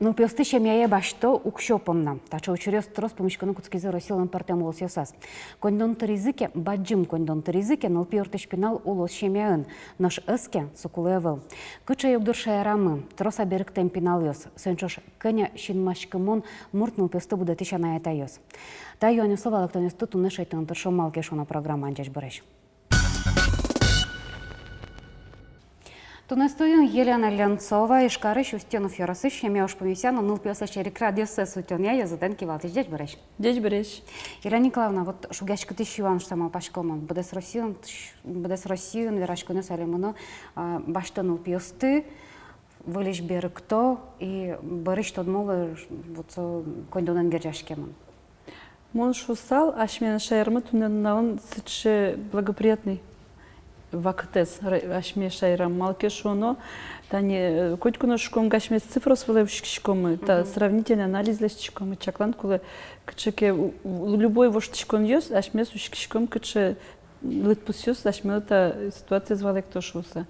Ну, пёстыще мяе башто укшопомна. Тача учерёс трос помешкану куцкизе росилан партем улос ясас. Кондон ризыке, баджим кондон ризыке, нал пиортыш пинал улос шемяын. Наш эске сукулевел. Кыча югдур шаерамы, троса беректем пинал йос. Сенчош кыня шинмашкымон муртнул пёсты буде тища на это йос. Та юаню слова лактонес туту нешайтын туршомал кешона программа анчаш бареш. Тунестуюн Елена Ленцова и Шкарыш Устенов Яросыш, я мяуш помесяну, нул пьесаще рекрадиосе сутен я заден кивалтыш. Дядь Бареш. Дядь Бареш. Елена Николаевна, вот шугячка ты щуан, что мал пашкоман, буде с Россией, верашку не салимуно, башта нул пьесты, вылиш берег кто и Бареш тот молы, вот кондонен герджашкеман. Мон шусал, ашмен шаермы тунен наун сыче благоприятный. Вактес, ашме шайрам малке шоно, тани котькуно шком гашме цифрос вылевшком, та сравнительный анализ лестчиком, чаклан куле кчеке любой воштчикон ёс, ашме сушкишком кче литпусёс, ашме та ситуация звала кто шуса.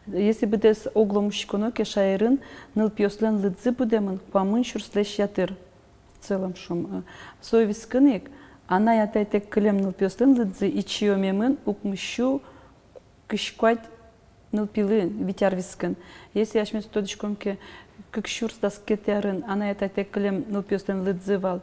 Если бы дес оглом шконо ке шайрын, ныл пьослен лидзы будемон, помын шурслеш ятыр в целом шум. Совисканик, она ятайтек клем ныл пьослен лидзы и чьё мемын укмщу кышквать нылпилы витяр вискан. Если я шмес тодышкомке как шурс таскетерин, она это теклем нылпиостен лидзывал,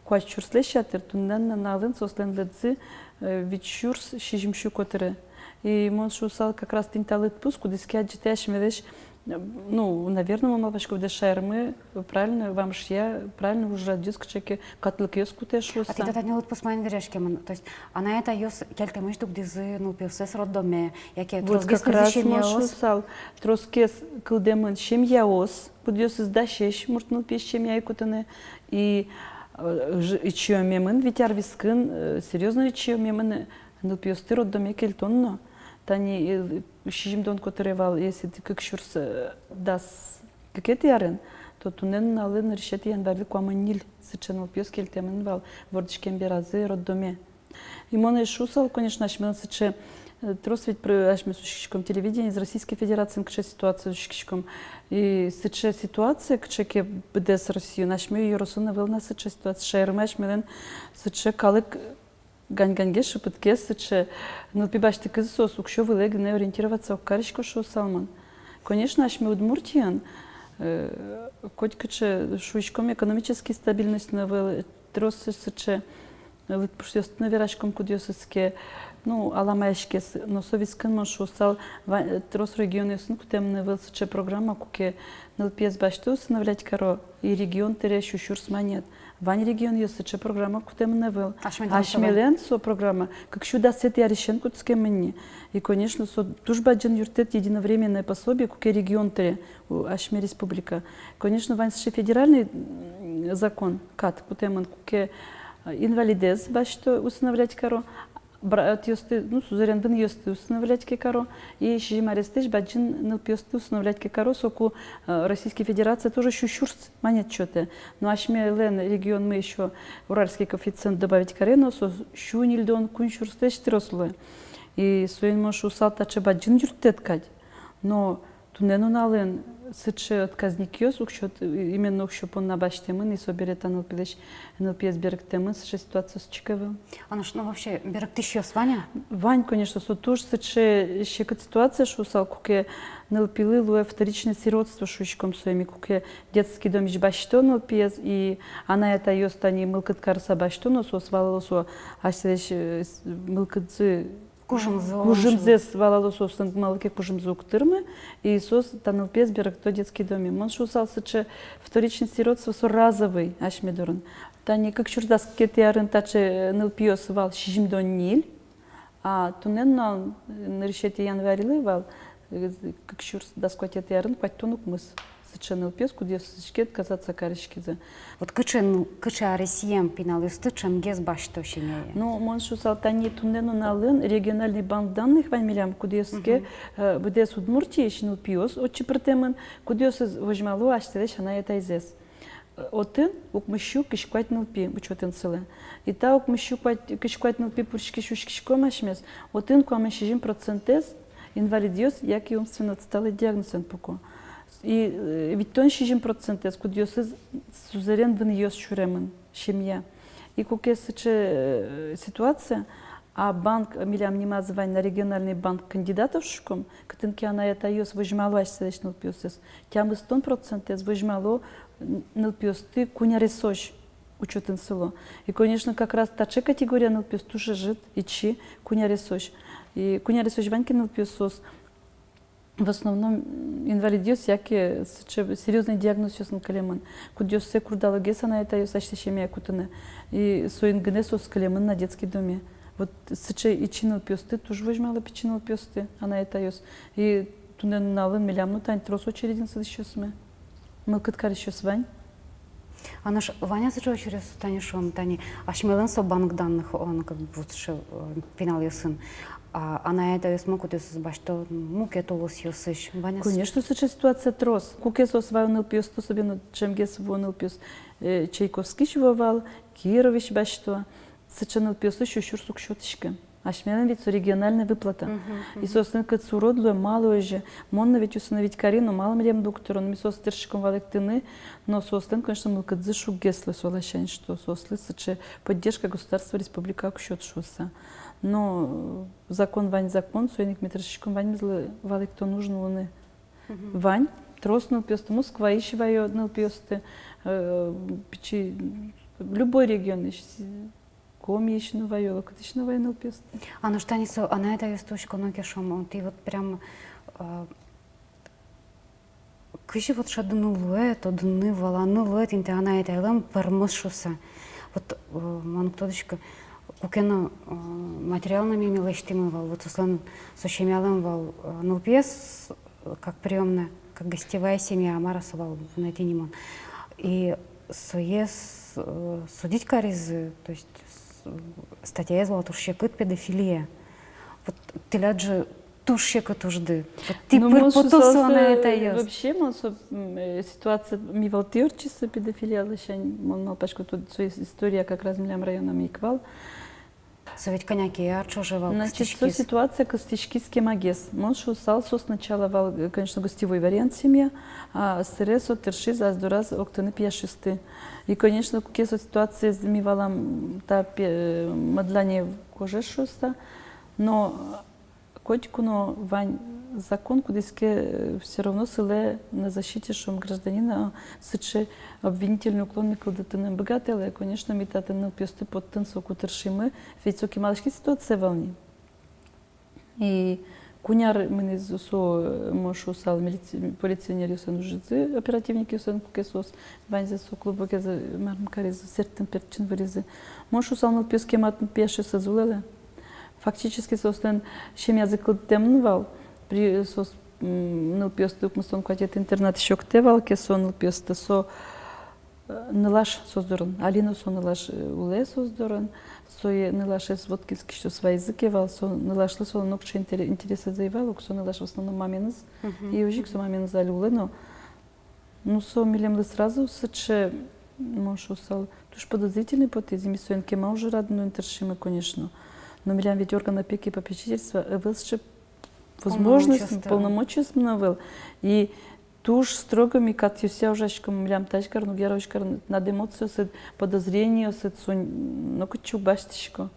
квать шурслещатыр, тундан налын сослен лидзы вичурс шижимшу котере. И мон шусал как раз тинталыт пуску, дискят житяш медеш. Ну, наверное, мама пашков дешермы, правильно, вам ж я, правильно уже радиоск чеки, катлык ёску тешуса. А ты это не вот посмотри грешкем, то есть она это ёс кельте мышдук дизы, ну пивсес роддоме, яке вот как раз мон шусал, троскес кылдемын шемьяос, подъёс издашеш, муртнул пеш шемья икутаны, и чьё мемын, витяр вискын, серьезно чьё мемын, ну пьёсты роддоме кельтонно. Тани шижимдон которевал, если ты как шурс дас какие-то ярен, то тунен налын решет январли куаманиль сыченул пьескель теменвал вордышкен беразы роддоме. И мон шусал, конечно, ашмен сыче трос ведь про ашмен сушкишком телевидение из Российской Федерации кче ситуацию сушкишком и сыче ситуация кчеке бде с Россией нашме Юросуна вел на сыче ситуация шермеш мелен сыче калык Ганганге шепотке сыче, но пибашты кызсос, укшо вылег не ориентироваться в каришко шо салман. Конечно, ашме удмуртиян, коть кыче шуичком экономически стабильность новел, трос сыче, вот просто на верашком кудьосыске, ну аламаешке, но совискан мон шо сал, трос регионы снукутем новел сыче программа, куке нлпс башты усыновлять каро и регион терещу шурс монет. Вань регион есть программа, кутем невел. Ашмелен со программа, как сюда сет я решен кутским мне. И конечно, со тужба джен юртет единовременное пособие, куке регион тере, Ашме республика. Конечно, вань федеральный закон, кат, кутем куке инвалидез, башто усыновлять каро. Брат ёсты, ну сузерен вен ёсты усыновлять кекаро, и шижимарестеш баджин ныл пёсты усыновлять кекаро, соку Российской Федерации тоже щущурс манет чёте. Но ашме лен регион мы еще уральский коэффициент добавить карено, со щунильдон кунщурстеш тирослы. И суин мош усалта че баджин юртеткать. Но тунену нален сыче отказник ёс, именно укшопон на баштемын, и соберет анылпилеш НЛПС берегтемын, сыче ситуация с чекевым. А ну что вообще, берег ты щёс, Ваня? Вань, конечно, со туж сыче щекат ситуация шусал, куке НЛПилы луе вторичное сиротство шучком своими, куке детский дом иж башто НЛПС, и она это ёс тани мылкат карса башто, но со свалало со, а следующ мылкатзы Кужимзе свалало сосан малке кужимзе уктырмы и сос танылпес берег то детский доме. Мон шусал сыче вторичное сиротство со разовый ашмедурын. Тани как чурдас кетярын таче нылпиос вал шижимдон ниль, а тунен на решете январилы вал как чурс даскотет ярын паттонук мыс. Сыченыл пес, куда сычкет казаться карышкизе. Вот кыча Россиям пиналысты, чем гез башто щемея. Ну, мон шусал тани тунену налын региональный банк данных ваймилям, куда еске bude Удмуртии щеныл пес, отчи пертемен, куда ес возьмалу, аж телеш она это изес. Отын укмыщу кишквать нылпи, учетен целе. И та укмыщу кишквать нылпи пуршки шушкишко машмес. Отын куаме 60% инвалидиос, як и умственно отсталый диагноз поко. И ведь тон 60% с кудиосыз сузерен вен йос шуремен, семья. И кукесыче ситуация, а банк, милям не мазывань на региональный банк кандидатов шком, катынки она это йос выжмалась седеш нылпиосыз. Тям 100% выжмало нылпиосты кунярисош учетен село. И, конечно, как раз та категория нылпиос тоже жит, и чи кунярисош. И кунярисош ваньки нылпиосос в основном инвалидиос, всякие серьезные диагноз на калеман. Кудиос се курдало геса на это йос ащущемия кутане. И соин гнесос калеман на детский доме. Вот сыче и чинил пёсты, тоже возьмала печинил пёсты, а на это йос. И тунен налын милям, ну тань трос очередин сад еще сме. Мылкыткар еще свань. А наш Ваня сыче через танишом тани, ашмелен со банк данных, он как бы вот что пинал ее сын. А на это йос могут избавить, что муки толос йосыш. Конечно, сыче ситуация трос. Кукесо свайнил пёсту себе, ну чем гес вонил пёс Чайковский чувовал, Кирович башто. Сыченил пёсы еще щурсук щеточка. Ашмелен ведь региональная выплата. И, собственно, как суродлую, малую же, монно ведь установить Карину, малым лем доктору, но мисос тершиком валектины, но, собственно, конечно, мы как зышу геслы солощань, что, собственно, сыче поддержка государства республика счет шуса. Но закон вань закон, суеник метршиком вань мзлы валекту нужно луны. Вань, троснул пёсты, Москва ищи ваю однил пёсты, печи, любой регион ищи. Коми еще на вайола, как еще на войну пест. А ну что они со, а на это есть точка ноги шум, ты вот прям кыжи вот шадну луэ, то дны валану луэ, ты на это элем пермошуса. Вот ман точка, кукено материалными милоштимывал, вот услан сущемялым вал, ну пес как приемная, как гостевая семья Амарасовал на эти нимон. И соес судить каризы, то есть статья золотушекыт педофилия. Вот ты ляджи тушека тужды. Вот ты потусила на это ёс. Вообще, ситуация мивал теорчиса педофилия, лишень, мол, пашку тут история как раз милям районом Миквал. Совет коняки, я чужевал. Значит, ситуация костичкистский магес. Моншу салсу сначала вал, конечно, гостевой вариант семья, а сыресо терши за раз октаны пьяшисты. И, конечно, какие ситуации с мивалом та мадлание кожешуста, но котику, но вань закон, кудиске все равно сыле на защите шум гражданина, сыче обвинительный уклон кладатыны богатые, конечно, метатыны пьесты под тынсоку тершимы, ведь соки малышки ситуация волни. И куняр мы со мошу сал полиционер юсен ужицы, оперативник юсен кукесос, ванзе со клубу кеза мармкаризы, сертен перчин вырезы. Мошу сал на пьеске матн пеши сазулеле. Фактически, собственно, чем я закладывал, при ну пьесты укмустон квартет интернат еще ктевал, кесон пьесты со нелаш создорон, Алина со нелаш уле создорон, сое нелаш из водкинский что свои языки вал, со нелаш лесо нокче интересы заявал, со нелаш в основном маминыз, и ужик со маминыз али уле, но ну со милем ли сразу сыче мошу сал, туж подозрительный потез, миссуен кема уже радную интершимы, конечно. Но милям ведь орган опеки и попечительства вылши возможность полномочия сменовал. И туж строго ми как юся ужашком милям тачкар, ну героичкар над эмоцию с подозрением с ну кучу баштишко.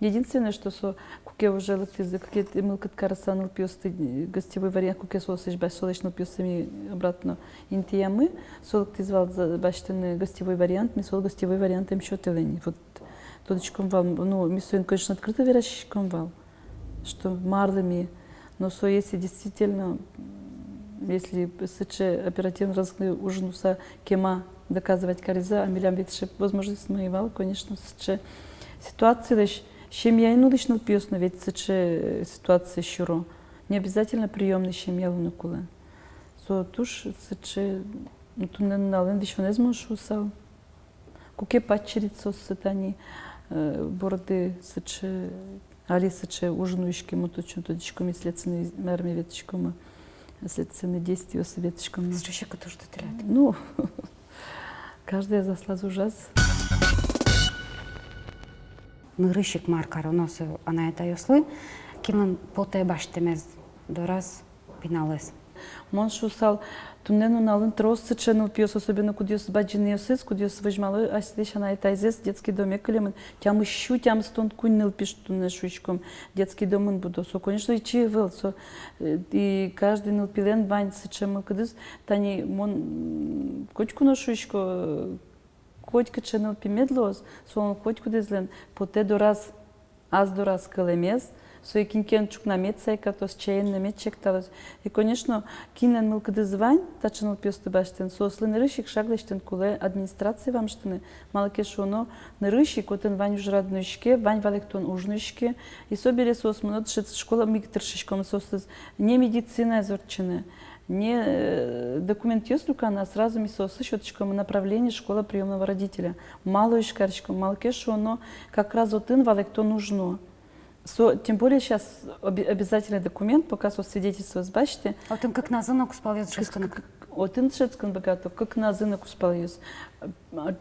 Единственное, что со куке уже латизы, какие имел каткарасанул пьесты гостевой вариант, куке сосыш башолочнул пьесами обратно интиямы, сол латизвал баштенный гостевой вариант, ми сол гостевой вариант им счетелени. Вот тодочком вал, ну, миссуин, конечно, открыто верящиком вал, что марлами, но со если действительно, если сыче оперативно разгны ужинуса кема доказывать кариза, а милям ведь возможность моевал, конечно, сыче ситуация лишь, чем я ину лично пьесну, ведь сыче ситуация щуро, не обязательно приемный, чем я луну куле. Со туш сыче, ну, тунен нален, вещь он измушу сал, куке пачерицо сытани, бороды сыче, али сыче ужинующие моточу тодичком и следственной армии веточком, следственные действия с веточком. Сыче тоже дотряд. Ну, каждая заслаз ужас. Нырыщик маркар у нас она это ёслы, киман поте баштемез до раз пиналес. Мон шусал, тунену налын трос сыченул пьес, особенно кудиос баджин йосыз, кудиос выжмалы, а здесь она и тайзес, детский домик, клемен, тям ищу, тям стон куннил пишет тунне шучком, детский дом буду. Со, конечно, и чивел, со, и каждый нил пилен вань сычемыл кудис, тани мон кочку на шучко, котка ченел пимедлос, сон котку дизлен, поте до раз, аз до раз калемес, со кинкен чук намет като с чейн намет чекталось. И, конечно, кинен мыл кады звань, тачнул пьёсты баштен, со слын рыщик шаглештен куле администрации вам штыны, малке шоно на рыщик, отен вань уж раднуйшке, вань валектон ужнуйшке, и собере сос мнот шит школа мигтершишком сос не медицина изорчены. Не документ ёслюка, а сразу мисосы счеточком направление школа приемного родителя. Малую шкарочку, малке шоно, как раз отын валекто нужно. Тем более сейчас обязательный документ, пока свидетельство сбачите. Отын как назын окуспалез жесканок. Отын шецкан богато, как назын окуспалез.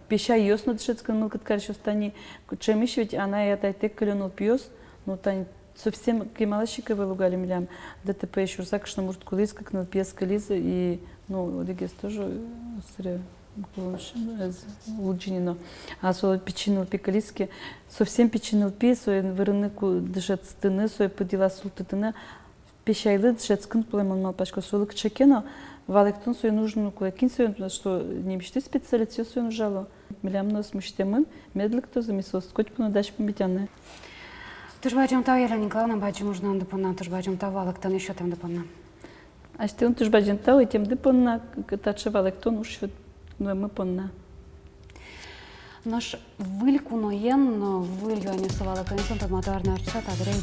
Пеща ёснут шецкан мылкат карчу стани. Чем еще ведь она и отойти каленул пьёс, ну тань совсем кемалащика вылугали милям. ДТП еще раз, что может кулис, как на пьеска Лиза и, ну, Одегес тоже сырье. Луджинино, а со печенил пикалиски, совсем печенил пи, сой вырыныку дышат стыны, сой подела султытына, пещайлы дышат скын племон малпашко, солык чекено, валектон сой нужно кулакин сой, что не мечты специалист, все сой нужало. Милямно смущтемын, медлик то замисос, скоть пуну дачь помитяны. Ты ж бачим та Елена Николаевна, бачим нужно допомна, ты ж бачим та валектон еще там допомна. А что он тоже бачим та, и тем допомна, таче валектон уж ну, мы понна. Наш вылькуноен, выльгане сувала конец, он подмотарный арчат, а грей